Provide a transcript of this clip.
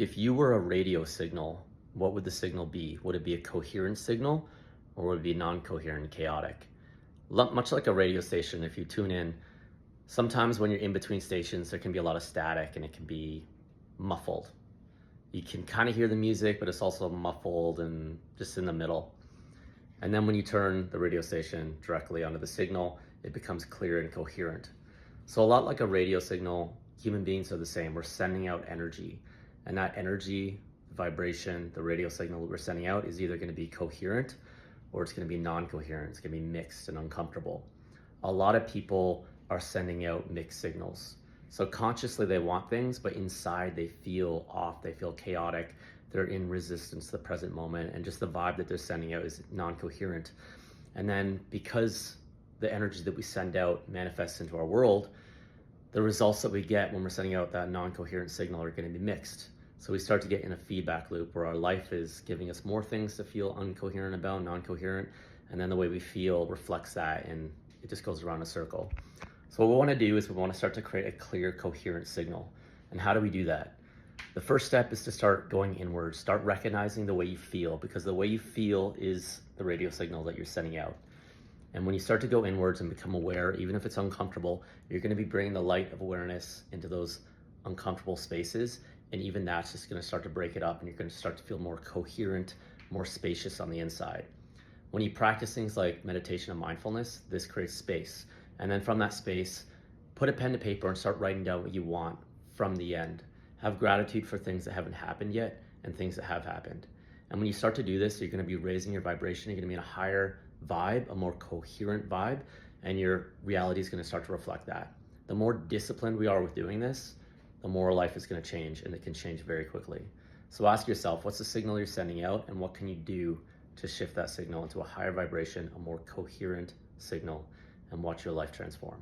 If you were a radio signal, what would the signal be? Would it be a coherent signal or would it be non-coherent and chaotic? Much like a radio station, if you tune in, sometimes when you're in between stations, there can be a lot of static and it can be muffled. You can kind of hear the music, but it's also muffled and just in the middle. And then when you turn the radio station directly onto the signal, it becomes clear and coherent. So a lot like a radio signal, human beings are the same. We're sending out energy, and that energy, vibration, the radio signal that we're sending out is either going to be coherent or it's going to be non-coherent. It's going to be mixed and uncomfortable. A lot of people are sending out mixed signals. So consciously they want things, but inside they feel off, they feel chaotic, they're in resistance to the present moment, and just the vibe that they're sending out is non-coherent. And then because the energy that we send out manifests into our world, the results that we get when we're sending out that non-coherent signal are going to be mixed. So we start to get in a feedback loop where our life is giving us more things to feel uncoherent about, non-coherent, and then the way we feel reflects that, and it just goes around a circle. So what we want to do is we want to start to create a clear, coherent signal. And how do we do that? The first step is to start going inward, start recognizing the way you feel, because the way you feel is the radio signal that you're sending out. And when you start to go inwards and become aware, even if it's uncomfortable, you're going to be bringing the light of awareness into those uncomfortable spaces. And even that's just going to start to break it up, and you're going to start to feel more coherent, more spacious on the inside. When you practice things like meditation and mindfulness, this creates space. And then from that space, put a pen to paper and start writing down what you want from the end. Have gratitude for things that haven't happened yet and things that have happened. And when you start to do this, you're going to be raising your vibration. You're going to be in a higher vibe, a more coherent vibe, and your reality is going to start to reflect that. The more disciplined we are with doing this, the more life is going to change, and it can change very quickly. So ask yourself, what's the signal you're sending out, and what can you do to shift that signal into a higher vibration, a more coherent signal, and watch your life transform.